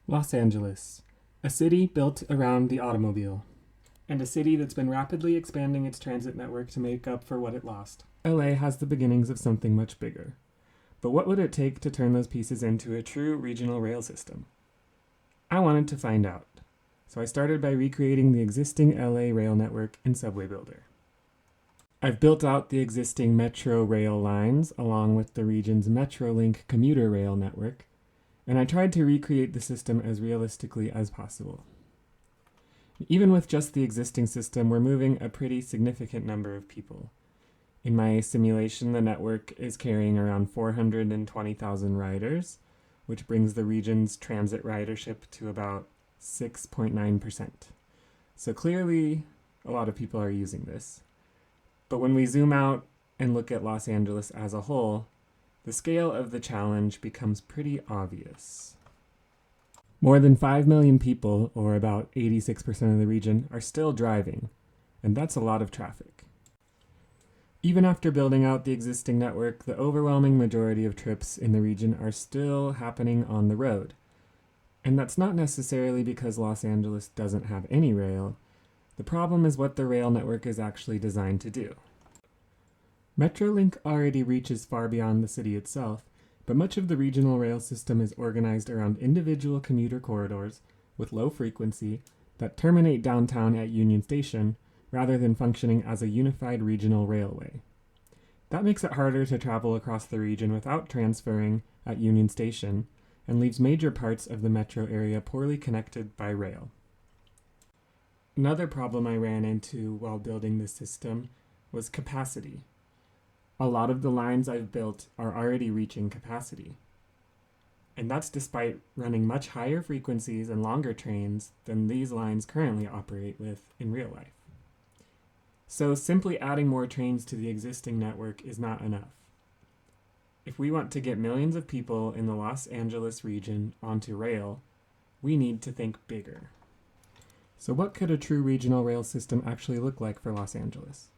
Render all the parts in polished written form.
Los Angeles, a city built around the automobile, and a city that's been rapidly expanding its transit network to make up for what it lost. LA has the beginnings of something much bigger. But what would it take to turn those pieces into a true regional rail system? I wanted to find out, so I started by recreating the existing LA rail network in Subway Builder. I've built out the existing metro rail lines along with the region's Metrolink commuter rail network, and I tried to recreate the system as realistically as possible. Even with just the existing system, we're moving a pretty significant number of people. In my simulation, the network is carrying around 420,000 riders, which brings the region's transit ridership to about 6.9%. So clearly, a lot of people are using this. But when we zoom out and look at Los Angeles as a whole, the scale of the challenge becomes pretty obvious. More than 5 million people, or about 86% of the region, are still driving, and that's a lot of traffic. Even after building out the existing network, the overwhelming majority of trips in the region are still happening on the road. And that's not necessarily because Los Angeles doesn't have any rail. The problem is what the rail network is actually designed to do. Metrolink already reaches far beyond the city itself, but much of the regional rail system is organized around individual commuter corridors with low frequency that terminate downtown at Union Station rather than functioning as a unified regional railway. That makes it harder to travel across the region without transferring at Union Station and leaves major parts of the metro area poorly connected by rail. Another problem I ran into while building this system was capacity. A lot of the lines I've built are already reaching capacity. And that's despite running much higher frequencies and longer trains than these lines currently operate with in real life. So simply adding more trains to the existing network is not enough. If we want to get millions of people in the Los Angeles region onto rail, we need to think bigger. So what could a true regional rail system actually look like for Los Angeles?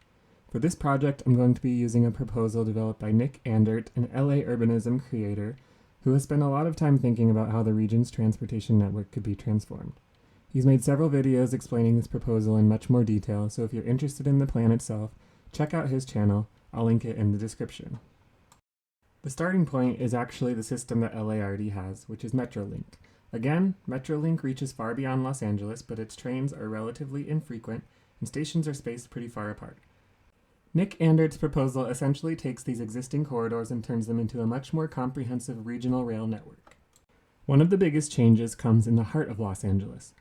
For this project, I'm going to be using a proposal developed by Nandert, an LA urbanism creator, who has spent a lot of time thinking about how the region's transportation network could be transformed. He's made several videos explaining this proposal in much more detail, so if you're interested in the plan itself, check out his channel. I'll link it in the description. The starting point is actually the system that LA already has, which is Metrolink. Again, Metrolink reaches far beyond Los Angeles, but its trains are relatively infrequent and stations are spaced pretty far apart. Nick Andert's proposal essentially takes these existing corridors and turns them into a much more comprehensive regional rail network. One of the biggest changes comes in the heart of Los Angeles.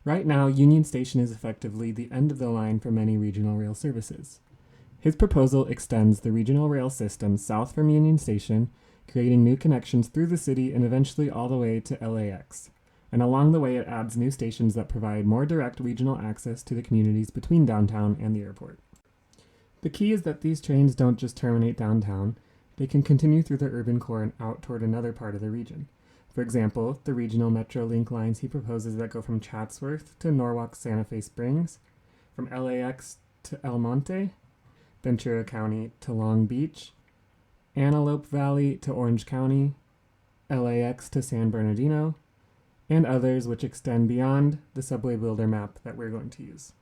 Right now, Union Station is effectively the end of the line for many regional rail services. His proposal extends the regional rail system south from Union Station, creating new connections through the city and eventually all the way to LAX. And along the way, it adds new stations that provide more direct regional access to the communities between downtown and the airport. The key is that these trains don't just terminate downtown, they can continue through the urban core and out toward another part of the region. For example, the regional Metrolink lines he proposes that go from Chatsworth to Norwalk Santa Fe Springs, from LAX to El Monte, Ventura County to Long Beach, Antelope Valley to Orange County, LAX to San Bernardino, and others which extend beyond the Subway Builder map that we're going to use.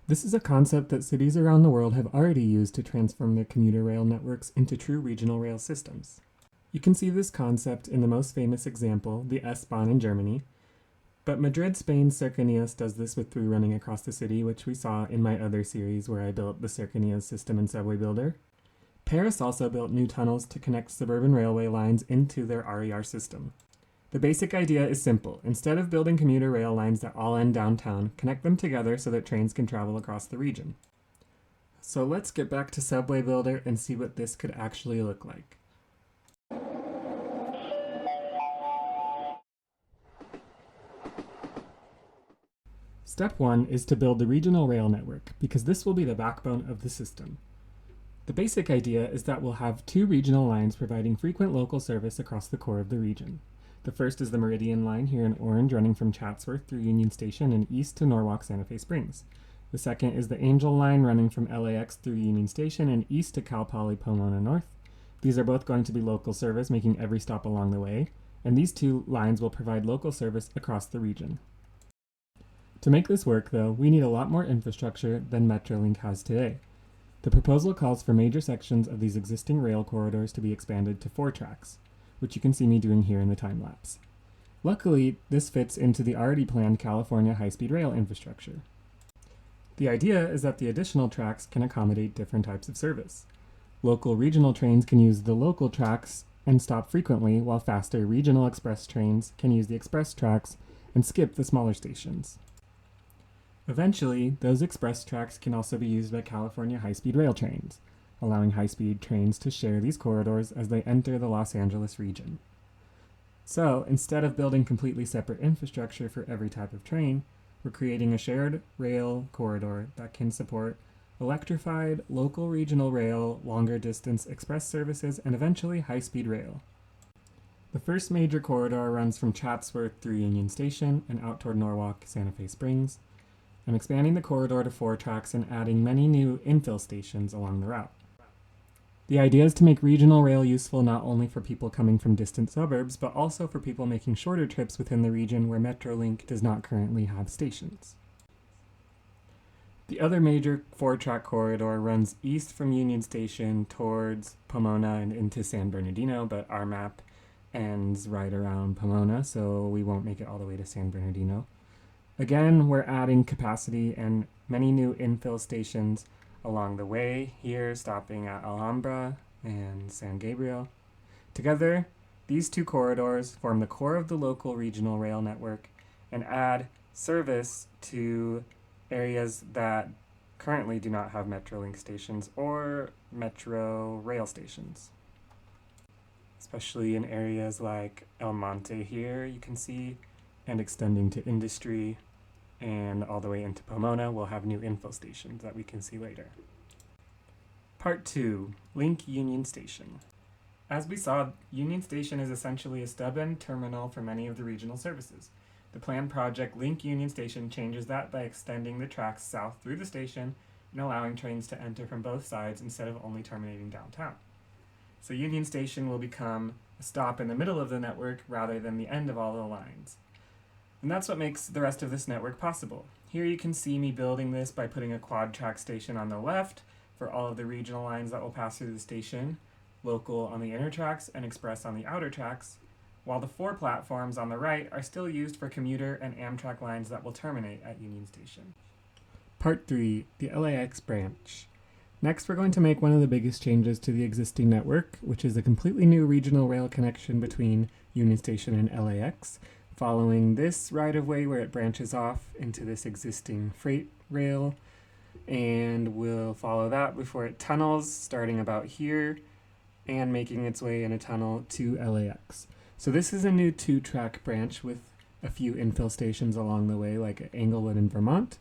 This is a concept that cities around the world have already used to transform their commuter rail networks into true regional rail systems. You can see this concept in the most famous example, the S-Bahn in Germany, but Madrid, Spain's Cercanías does this with through running across the city, which we saw in my other series where I built the Cercanías system in Subway Builder. Paris also built new tunnels to connect suburban railway lines into their RER system. The basic idea is simple. Instead of building commuter rail lines that all end downtown, connect them together so that trains can travel across the region. So let's get back to Subway Builder and see what this could actually look like. Step 1 is to build the regional rail network, because this will be the backbone of the system. The basic idea is that we'll have two regional lines providing frequent local service across the core of the region. The first is the Meridian line here in orange running from Chatsworth through Union Station and east to Norwalk Santa Fe Springs. The second is the Angel line running from LAX through Union Station and east to Cal Poly Pomona North. These are both going to be local service, making every stop along the way. and these two lines will provide local service across the region. To make this work, though, we need a lot more infrastructure than Metrolink has today. The proposal calls for major sections of these existing rail corridors to be expanded to 4 tracks, which you can see me doing here in the time-lapse. Luckily, this fits into the already planned California high-speed rail infrastructure. The idea is that the additional tracks can accommodate different types of service. Local regional trains can use the local tracks and stop frequently, while faster regional express trains can use the express tracks and skip the smaller stations. Eventually, those express tracks can also be used by California high-speed rail trains, allowing high-speed trains to share these corridors as they enter the Los Angeles region. So, instead of building completely separate infrastructure for every type of train, we're creating a shared rail corridor that can support electrified, local regional rail, longer distance express services, and eventually high-speed rail. The first major corridor runs from Chatsworth through Union Station and out toward Norwalk, Santa Fe Springs. I'm expanding the corridor to 4 tracks and adding many new infill stations along the route. The idea is to make regional rail useful not only for people coming from distant suburbs, but also for people making shorter trips within the region where Metrolink does not currently have stations. The other major 4-track corridor runs east from Union Station towards Pomona and into San Bernardino, but our map ends right around Pomona, so we won't make it all the way to San Bernardino. Again, we're adding capacity and many new infill stations along the way here, stopping at Alhambra and San Gabriel. Together, these 2 corridors form the core of the local regional rail network and add service to areas that currently do not have Metrolink stations or Metro rail stations. Especially in areas like El Monte here, you can see, and extending to Industry, and all the way into Pomona, we'll have new info stations that we can see later. Part 2, Link Union Station. As we saw, Union Station is essentially a stub-end terminal for many of the regional services. The planned project Link Union Station changes that by extending the tracks south through the station and allowing trains to enter from both sides instead of only terminating downtown. So Union Station will become a stop in the middle of the network rather than the end of all the lines. And that's what makes the rest of this network possible. Here you can see me building this by putting a quad track station on the left for all of the regional lines that will pass through the station, local on the inner tracks and express on the outer tracks, while the 4 platforms on the right are still used for commuter and Amtrak lines that will terminate at Union Station. Part 3, the LAX branch. Next, we're going to make one of the biggest changes to the existing network, which is a completely new regional rail connection between Union Station and LAX, following this right-of-way where it branches off into this existing freight rail, and we'll follow that before it tunnels, starting about here, and making its way in a tunnel to LAX. So this is a new 2-track branch with a few infill stations along the way, like at Englewood in Vermont,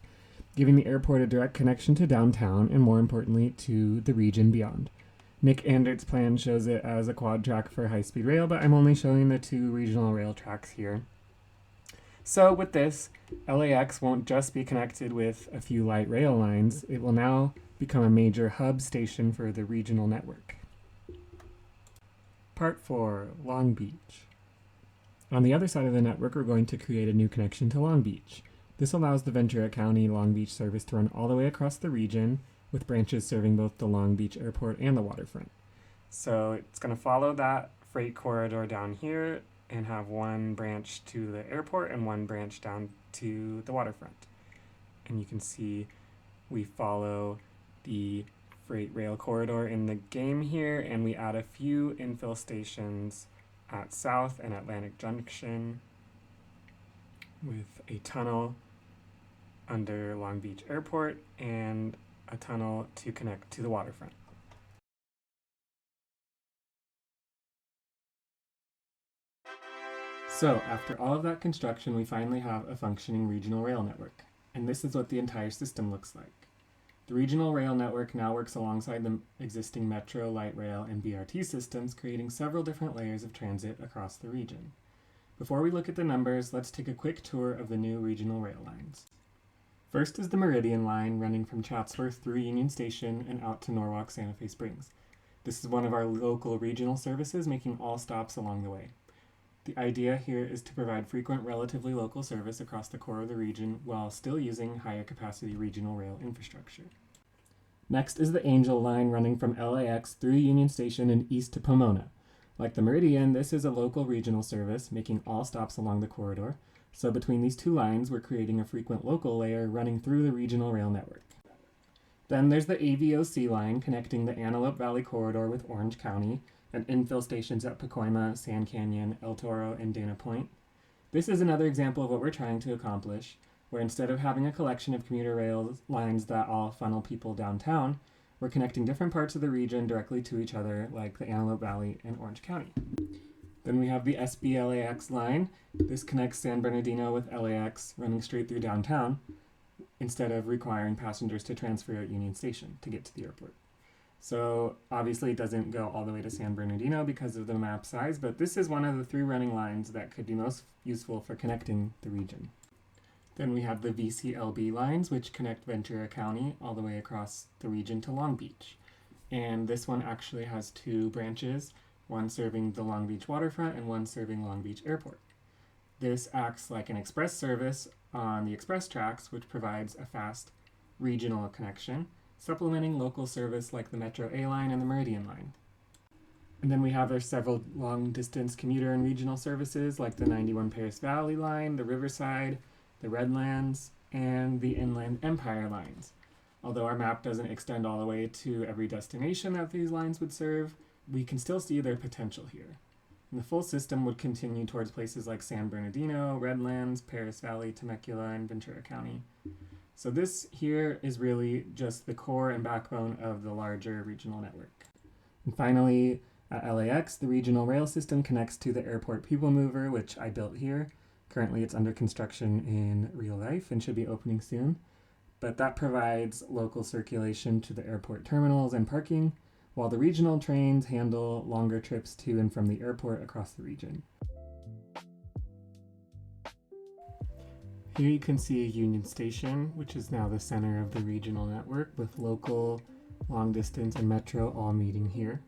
giving the airport a direct connection to downtown, and more importantly, to the region beyond. Nick Nandert's plan shows it as a quad track for high-speed rail, but I'm only showing the 2 regional rail tracks here. So with this, LAX won't just be connected with a few light rail lines, it will now become a major hub station for the regional network. Part 4, Long Beach. On the other side of the network, we're going to create a new connection to Long Beach. This allows the Ventura County Long Beach service to run all the way across the region, with branches serving both the Long Beach airport and the waterfront. So it's going to follow that freight corridor down here and have 1 branch to the airport and 1 branch down to the waterfront. And you can see we follow the freight rail corridor in the game here, and we add a few infill stations at South and Atlantic Junction with a tunnel under Long Beach Airport and a tunnel to connect to the waterfront. So, after all of that construction, we finally have a functioning regional rail network, and this is what the entire system looks like. The regional rail network now works alongside the existing metro, light rail, and BRT systems, creating several different layers of transit across the region. Before we look at the numbers, let's take a quick tour of the new regional rail lines. First is the Meridian line running from Chatsworth through Union Station and out to Norwalk, Santa Fe Springs. This is one of our local regional services, making all stops along the way. The idea here is to provide frequent, relatively local service across the core of the region while still using higher capacity regional rail infrastructure. Next is the Angel Line running from LAX through Union Station and east to Pomona. Like the Meridian, this is a local regional service, making all stops along the corridor. So between these two lines, we're creating a frequent local layer running through the regional rail network. Then there's the AVOC line connecting the Antelope Valley corridor with Orange County and infill stations at Pacoima, Sand Canyon, El Toro, and Dana Point. This is another example of what we're trying to accomplish, where instead of having a collection of commuter rail lines that all funnel people downtown, we're connecting different parts of the region directly to each other, like the Antelope Valley and Orange County. Then we have the SBLAX line. This connects San Bernardino with LAX, running straight through downtown, instead of requiring passengers to transfer at Union Station to get to the airport. So obviously it doesn't go all the way to San Bernardino because of the map size, but this is one of the 3 running lines that could be most useful for connecting the region. Then we have the VCLB lines, which connect Ventura County all the way across the region to Long Beach. And this one actually has 2 branches, one serving the Long Beach waterfront and one serving Long Beach Airport. This acts like an express service on the express tracks, which provides a fast regional connection, supplementing local service like the Metro A line and the Meridian line. And then we have our several long-distance commuter and regional services like the 91 Paris Valley line, the Riverside, the Redlands, and the Inland Empire lines. Although our map doesn't extend all the way to every destination that these lines would serve, we can still see their potential here. And the full system would continue towards places like San Bernardino, Redlands, Paris Valley, Temecula, and Ventura County. So this here is really just the core and backbone of the larger regional network. And finally, at LAX, the regional rail system connects to the airport people mover, which I built here. Currently it's under construction in real life and should be opening soon. But that provides local circulation to the airport terminals and parking, while the regional trains handle longer trips to and from the airport across the region. Here you can see Union Station, which is now the center of the regional network, with local, long distance, and metro all meeting here.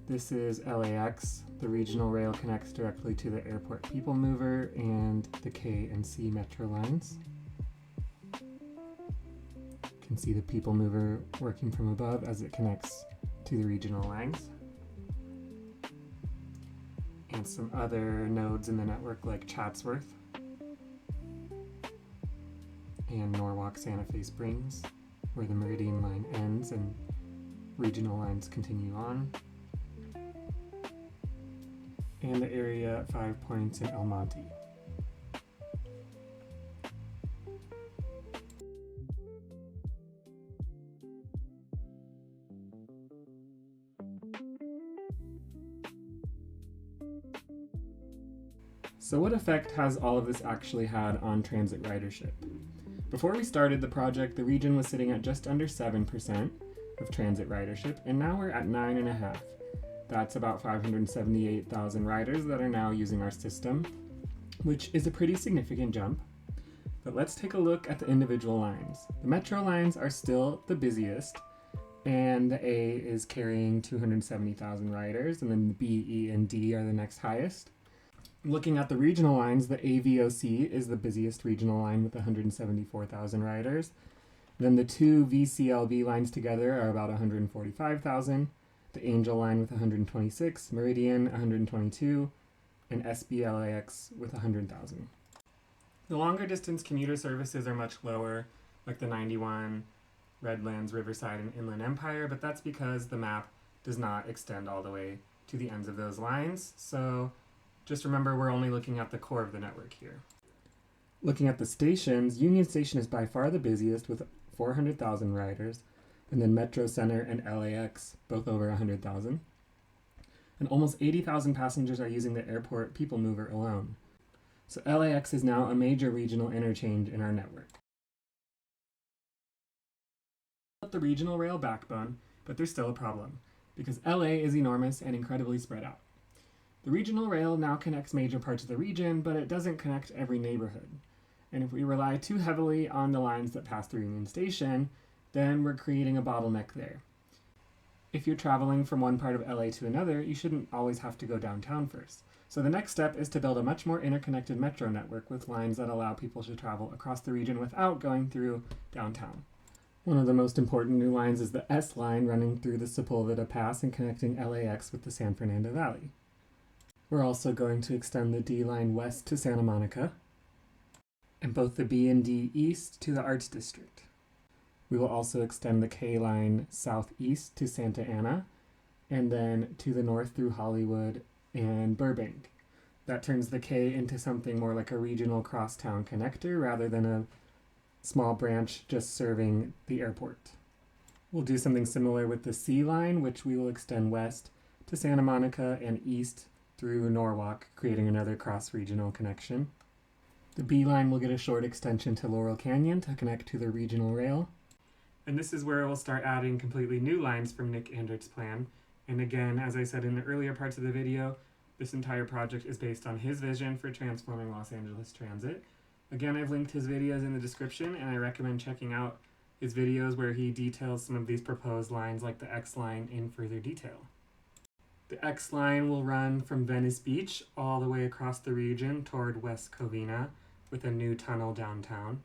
This is LAX. The regional rail connects directly to the airport people mover and the K and C metro lines. You can see the people mover working from above as it connects to the regional lines. And some other nodes in the network like Chatsworth and Norwalk Santa Fe Springs, where the Meridian line ends and regional lines continue on. And the area at 5 Points in El Monte. So what effect has all of this actually had on transit ridership? Before we started the project, the region was sitting at just under 7% of transit ridership, and now we're at 9.5%. That's about 578,000 riders that are now using our system, which is a pretty significant jump. But let's take a look at the individual lines. The metro lines are still the busiest, and the A is carrying 270,000 riders, and then the B, E, and D are the next highest. Looking at the regional lines, the AVOC is the busiest regional line with 174,000 riders. Then the 2 VCLB lines together are about 145,000. The Angel line with 126, Meridian 122, and SBLAX with 100,000. The longer distance commuter services are much lower, like the 91, Redlands, Riverside, and Inland Empire, but that's because the map does not extend all the way to the ends of those lines, so just remember we're only looking at the core of the network here. Looking at the stations, Union Station is by far the busiest with 400,000 riders, and then Metro Center and LAX, both over 100,000. And almost 80,000 passengers are using the airport people mover alone. So LAX is now a major regional interchange in our network. The regional rail backbone, but there's still a problem, because LA is enormous and incredibly spread out. The regional rail now connects major parts of the region, but it doesn't connect every neighborhood. And if we rely too heavily on the lines that pass through Union Station, then we're creating a bottleneck there. if you're traveling from one part of LA to another, you shouldn't always have to go downtown first. So the next step is to build a much more interconnected metro network with lines that allow people to travel across the region without going through downtown. One of the most important new lines is the S line running through the Sepulveda Pass and connecting LAX with the San Fernando Valley. We're also going to extend the D line west to Santa Monica, and both the B and D east to the Arts District. We will also extend the K line southeast to Santa Ana, and then to the north through Hollywood and Burbank. That turns the K into something more like a regional crosstown connector rather than a small branch just serving the airport. We'll do something similar with the C line, which we will extend west to Santa Monica and east through Norwalk, creating another cross-regional connection. The B line will get a short extension to Laurel Canyon to connect to the regional rail. And this is where we'll start adding completely new lines from Nick Andert's plan. And again, as I said in the earlier parts of the video, this entire project is based on his vision for transforming Los Angeles transit. Again, I've linked his videos in the description, and I recommend checking out his videos where he details some of these proposed lines like the X line in further detail. The X line will run from Venice Beach all the way across the region toward West Covina with a new tunnel downtown.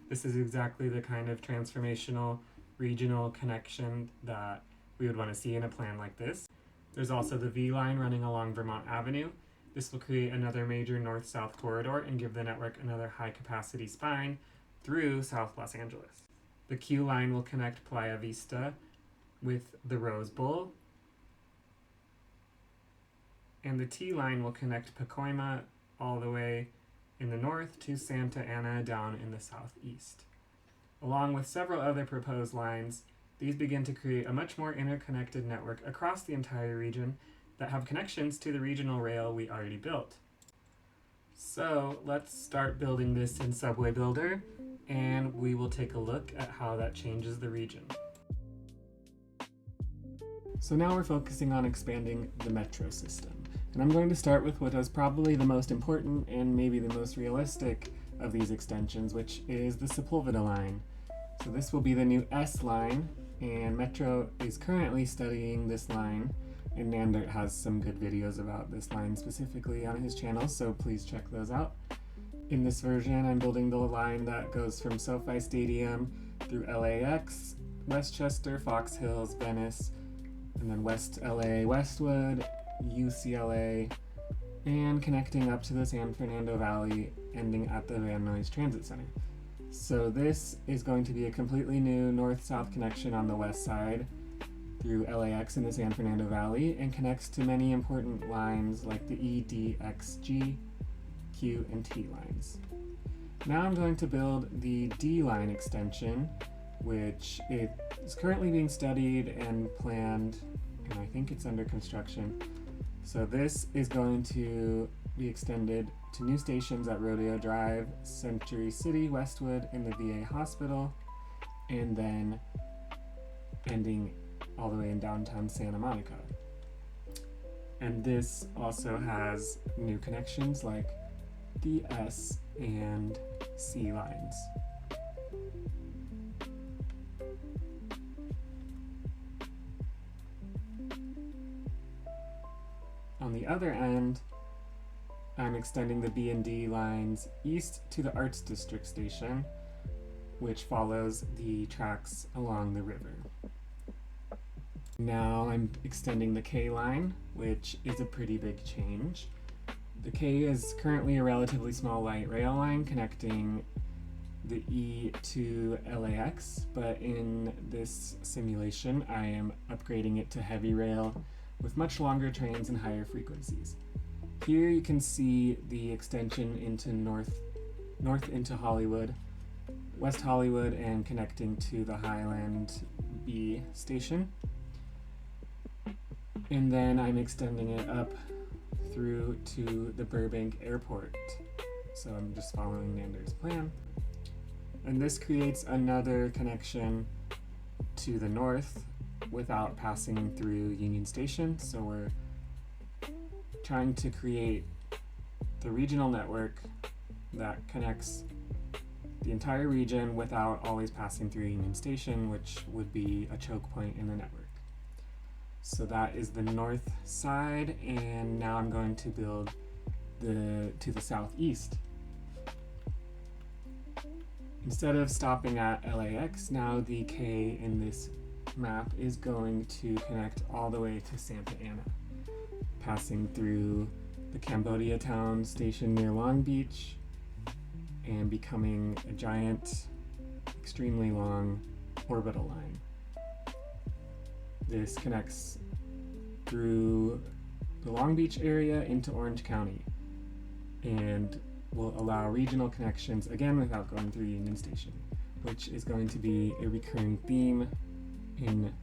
This is exactly the kind of transformational regional connection that we would want to see in a plan like this. There's also the V line running along Vermont Avenue. This will create another major north-south corridor and give the network another high-capacity spine through South Los Angeles. The Q line will connect Playa Vista with the Rose Bowl, and the T line will connect Pacoima all the way in the north to Santa Ana down in the southeast. Along with several other proposed lines, these begin to create a much more interconnected network across the entire region that have connections to the regional rail we already built. So let's start building this in Subway Builder, and we will take a look at how that changes the region. So now we're focusing on expanding the metro system. And I'm going to start with what is probably the most important and maybe the most realistic of these extensions, which is the Sepulveda line. So this will be the new S line, and Metro is currently studying this line, and Nandert has some good videos about this line specifically on his channel, so please check those out. In this version, I'm building the line that goes from SoFi Stadium through LAX, Westchester, Fox Hills, Venice, and then West LA, Westwood, UCLA, and connecting up to the San Fernando Valley, ending at the Van Nuys Transit Center. So this is going to be a completely new north-south connection on the west side through LAX in the San Fernando Valley, and connects to many important lines like the E, D, X, G, Q, and T lines. Now I'm going to build the D line extension, which is currently being studied and planned, and I think it's under construction. So this is going to be extended to new stations at Rodeo Drive, Century City, Westwood, and the VA Hospital, and then ending all the way in downtown Santa Monica. And this also has new connections like the S and C lines. On the other end, I'm extending the B and D lines east to the Arts District station, which follows the tracks along the river. Now I'm extending the K line, which is a pretty big change. The K is currently a relatively small light rail line connecting the E to LAX, but in this simulation I am upgrading it to heavy rail with much longer trains and higher frequencies. Here you can see the extension into north into Hollywood, West Hollywood, and connecting to the Highland B station. And then I'm extending it up through to the Burbank Airport. So I'm just following Nandert's plan. And this creates another connection to the north without passing through Union Station. So we're trying to create the regional network that connects the entire region without always passing through Union Station, which would be a choke point in the network. So that is the north side, and now I'm going to build to the southeast. Instead of stopping at LAX, now the K in this map is going to connect all the way to Santa Ana, passing through the Cambodia town station near Long Beach and becoming a giant, extremely long orbital line. This connects through the Long Beach area into Orange County and will allow regional connections, again without going through Union Station, which is going to be a recurring theme in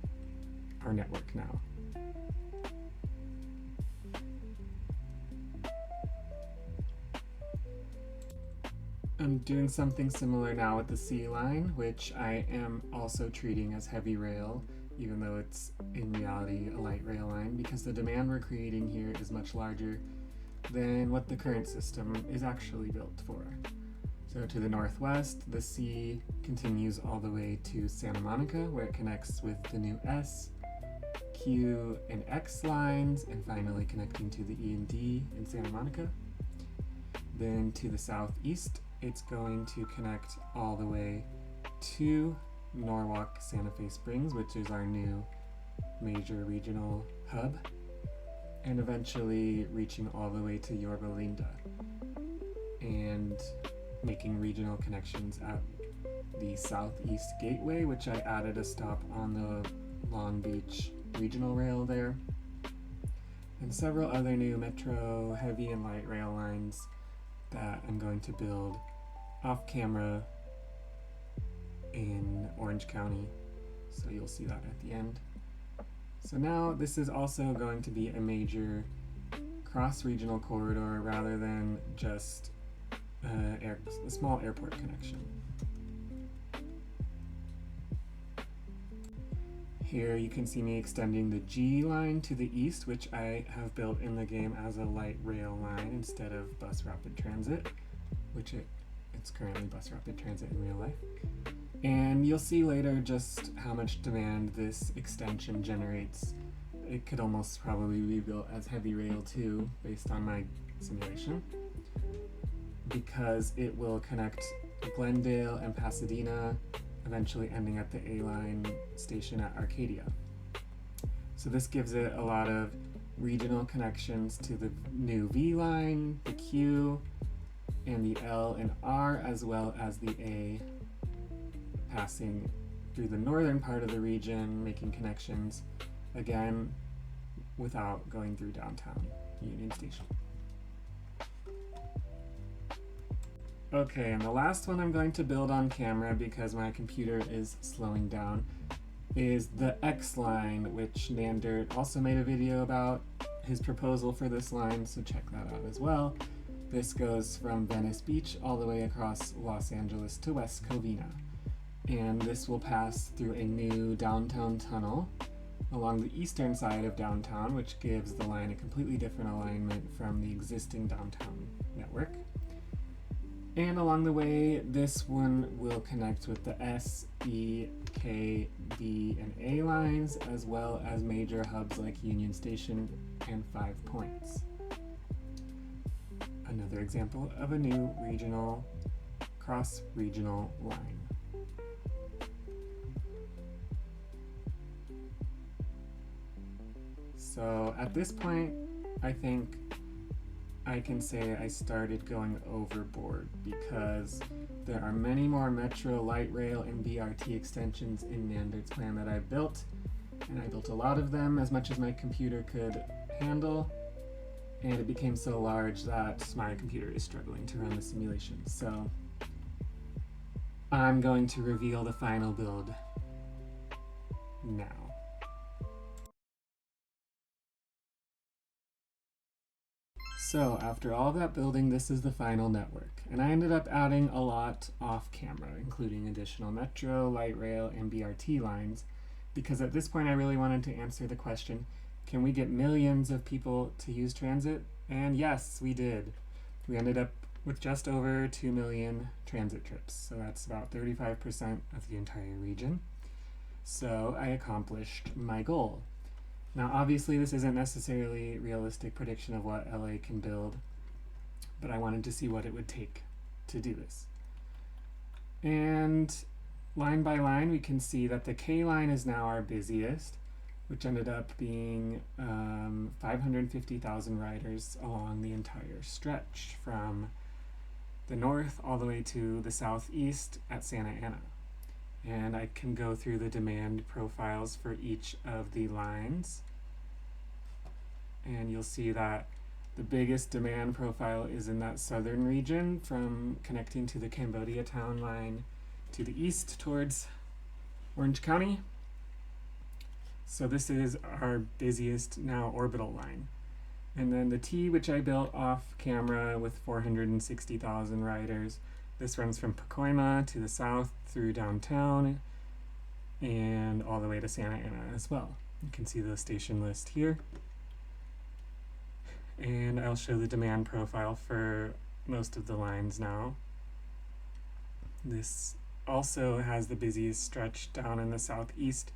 our network now. I'm doing something similar now with the C line, which I am also treating as heavy rail, even though it's in reality a light rail line, because the demand we're creating here is much larger than what the current system is actually built for. So to the northwest, the C continues all the way to Santa Monica, where it connects with the new S, Q, and X lines, and finally connecting to the E and D in Santa Monica. Then to the southeast, it's going to connect all the way to Norwalk Santa Fe Springs, which is our new major regional hub, and eventually reaching all the way to Yorba Linda and making regional connections at the Southeast Gateway, which I added a stop on the Long Beach regional rail there, and several other new metro heavy and light rail lines that I'm going to build off camera in Orange County, so you'll see that at the end. So now this is also going to be a major cross-regional corridor rather than just a small airport connection. Here you can see me extending the G line to the east, which I have built in the game as a light rail line instead of bus rapid transit, which it's currently bus rapid transit in real life. And you'll see later just how much demand this extension generates. It could almost probably be built as heavy rail too, based on my simulation, because it will connect Glendale and Pasadena, eventually ending at the A-line station at Arcadia. So this gives it a lot of regional connections to the new V line, the Q, and the L and R, as well as the A, passing through the northern part of the region, making connections, again, without going through downtown Union Station. Okay, and the last one I'm going to build on camera because my computer is slowing down is the X line, which Nandert also made a video about his proposal for this line, so check that out as well. This goes from Venice Beach all the way across Los Angeles to West Covina. And this will pass through a new downtown tunnel along the eastern side of downtown, which gives the line a completely different alignment from the existing downtown network. And along the way, this one will connect with the S, E, K, B, and A lines, as well as major hubs like Union Station and 5 Points. Another example of a new regional, cross-regional line. So at this point, I think I can say I started going overboard because there are many more metro, light rail, and BRT extensions in Nandert's plan that I've built, and I built a lot of them, as much as my computer could handle, and it became so large that my computer is struggling to run the simulation. So I'm going to reveal the final build now. So after all that building, this is the final network, and I ended up adding a lot off camera, including additional metro, light rail, and BRT lines, because at this point I really wanted to answer the question, can we get millions of people to use transit? And yes, we did. We ended up with just over 2 million transit trips, so that's about 35% of the entire region. So I accomplished my goal. Now, obviously, this isn't necessarily a realistic prediction of what LA can build, but I wanted to see what it would take to do this. And line by line, we can see that the K line is now our busiest, which ended up being 550,000 riders along the entire stretch from the north all the way to the southeast at Santa Ana. And I can go through the demand profiles for each of the lines. And you'll see that the biggest demand profile is in that southern region from connecting to the Cambodia town line to the east towards Orange County. So this is our busiest now orbital line. And then the T, which I built off camera with 460,000 riders, this runs from Pacoima to the south through downtown and all the way to Santa Ana as well. You can see the station list here. And I'll show the demand profile for most of the lines now. This also has the busiest stretch down in the southeast,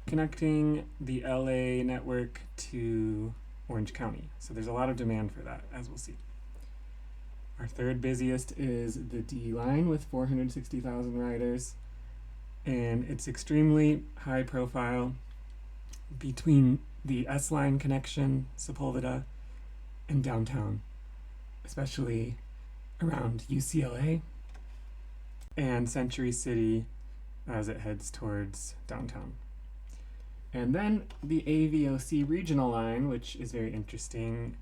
connecting the LA network to Orange County. So there's a lot of demand for that, as we'll see. Our third busiest is the D line with 460,000 riders, and it's extremely high profile between the S line connection, Sepulveda, and downtown, especially around UCLA and Century City as it heads towards downtown. And then the AVOC regional line, which is very interesting,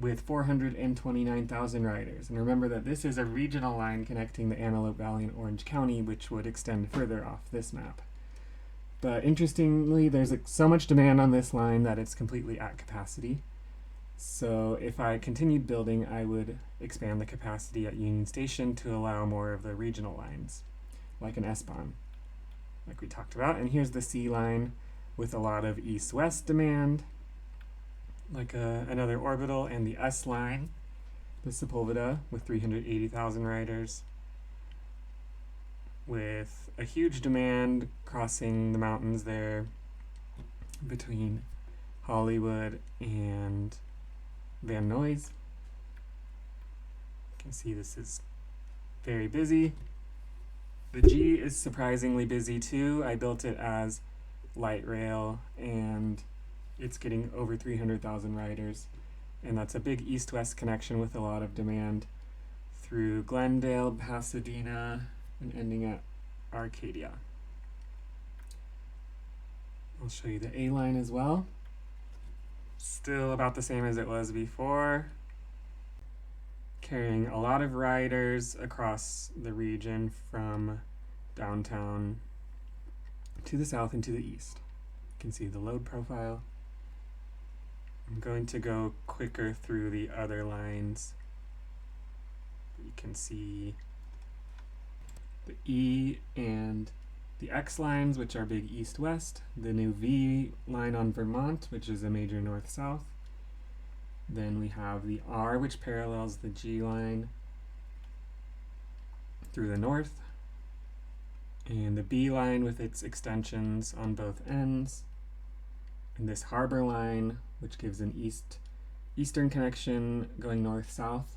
with 429,000 riders. And remember that this is a regional line connecting the Antelope Valley and Orange County, which would extend further off this map. But interestingly, there's so much demand on this line that it's completely at capacity. So if I continued building, I would expand the capacity at Union Station to allow more of the regional lines, like an S-Bahn, like we talked about. And here's the C line with a lot of east-west demand, like another orbital, and the S line, the Sepulveda, with 380,000 riders, with a huge demand crossing the mountains there between Hollywood and Van Nuys. You can see this is very busy. The G is surprisingly busy too. I built it as light rail, and it's getting over 300,000 riders, and that's a big east-west connection with a lot of demand through Glendale, Pasadena, and ending at Arcadia. I'll show you the A line as well. Still about the same as it was before, carrying a lot of riders across the region from downtown to the south and to the east. You can see the load profile. I'm going to go quicker through the other lines. You can see the E and the X lines, which are big east-west, the new V line on Vermont, which is a major north-south. Then we have the R, which parallels the G line through the north, and the B line with its extensions on both ends, and this harbor line, which gives an eastern connection going north-south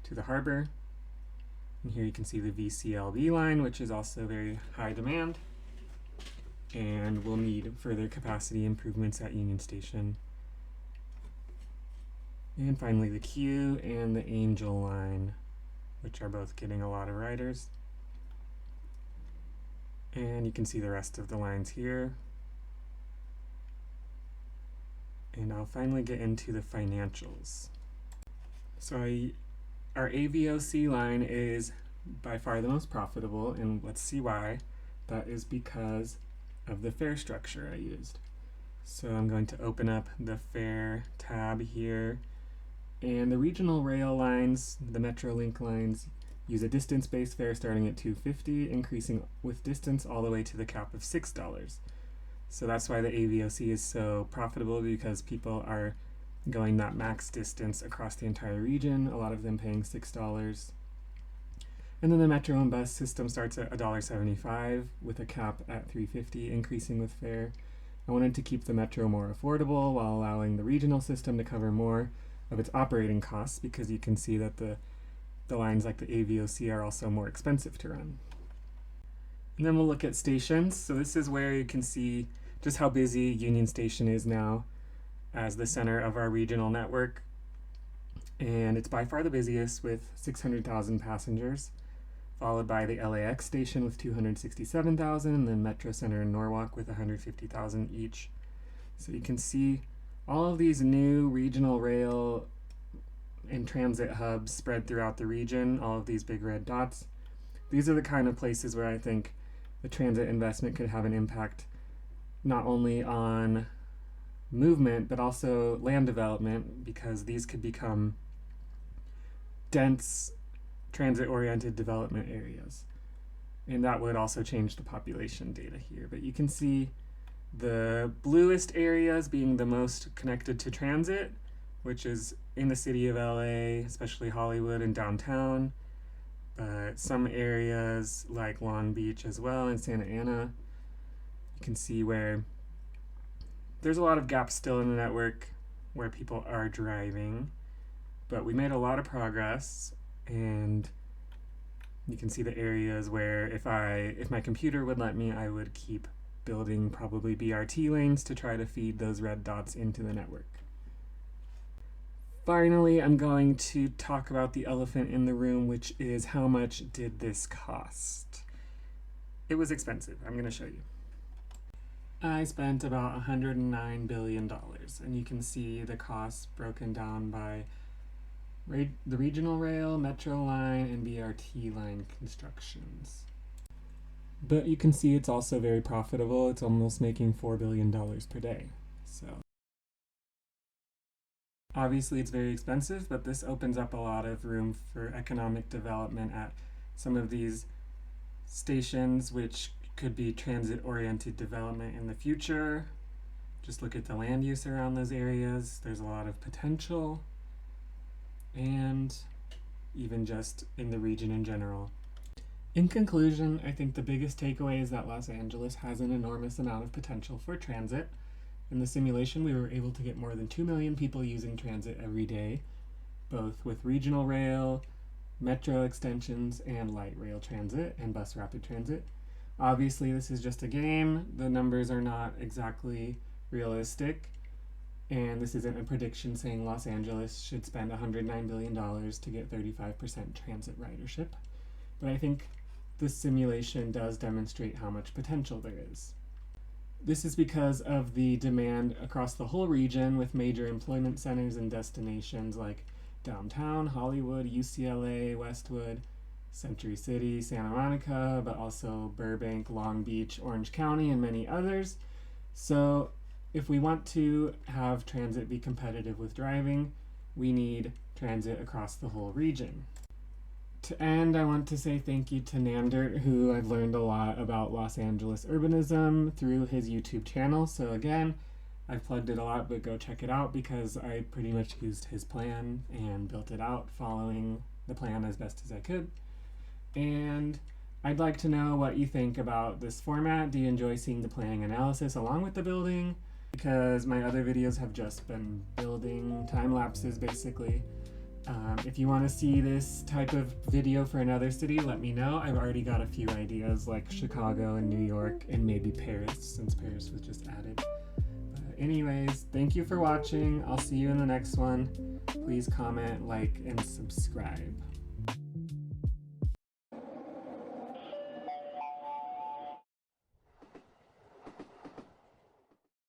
to the harbor. And here you can see the VCLB line, which is also very high demand, and will need further capacity improvements at Union Station. And finally the Q and the Angel line, which are both getting a lot of riders. And you can see the rest of the lines here. And I'll finally get into the financials. So our AVOC line is by far the most profitable, and let's see why. That is because of the fare structure I used. So I'm going to open up the fare tab here, and the regional rail lines, the Metrolink lines, use a distance-based fare starting at $2.50, increasing with distance all the way to the cap of $6. So that's why the AVOC is so profitable, because people are going that max distance across the entire region, a lot of them paying $6. And then the Metro and bus system starts at $1.75 with a cap at $3.50, increasing with fare. I wanted to keep the metro more affordable while allowing the regional system to cover more of its operating costs, because you can see that the lines like the AVOC are also more expensive to run. And then we'll look at stations. So this is where you can see just how busy Union Station is now as the center of our regional network. And it's by far the busiest with 600,000 passengers, followed by the LAX station with 267,000, and then Metro Center and Norwalk with 150,000 each. So you can see all of these new regional rail and transit hubs spread throughout the region, all of these big red dots. These are the kind of places where I think the transit investment could have an impact not only on movement but also land development, because these could become dense transit-oriented development areas. And that would also change the population data here. But you can see the bluest areas being the most connected to transit, which is in the city of LA, especially Hollywood and downtown. But some areas like Long Beach as well and Santa Ana, you can see where there's a lot of gaps still in the network where people are driving. But we made a lot of progress, and you can see the areas where if my computer would let me, I would keep building probably BRT lanes to try to feed those red dots into the network. Finally, I'm going to talk about the elephant in the room, which is how much did this cost? It was expensive. I'm going to show you. I spent about $109 billion, and you can see the costs broken down by the regional rail, metro line, and BRT line constructions. But you can see it's also very profitable. It's almost making $4 billion per day. So obviously it's very expensive, but this opens up a lot of room for economic development at some of these stations, which could be transit-oriented development in the future. Just look at the land use around those areas. There's a lot of potential. And even just in the region in general. In conclusion, I think the biggest takeaway is that Los Angeles has an enormous amount of potential for transit. In the simulation, we were able to get more than 2 million people using transit every day, both with regional rail, metro extensions, and light rail transit and bus rapid transit. Obviously, this is just a game. The numbers are not exactly realistic. And this isn't a prediction saying Los Angeles should spend $109 billion to get 35% transit ridership. But I think this simulation does demonstrate how much potential there is. This is because of the demand across the whole region, with major employment centers and destinations like downtown, Hollywood, UCLA, Westwood, Century City, Santa Monica, but also Burbank, Long Beach, Orange County, and many others. So if we want to have transit be competitive with driving, we need transit across the whole region. To end, I want to say thank you to Nandert, who I've learned a lot about Los Angeles urbanism through his YouTube channel. So again, I've plugged it a lot, but go check it out because I pretty much used his plan and built it out following the plan as best as I could. And I'd like to know what you think about this format. Do you enjoy seeing the planning analysis along with the building? Because my other videos have just been building time lapses basically. If you want to see this type of video for another city, let me know. I've already got a few ideas like Chicago and New York and maybe Paris, since Paris was just added. But anyways, thank you for watching. I'll see you in the next one. Please comment, like, and subscribe.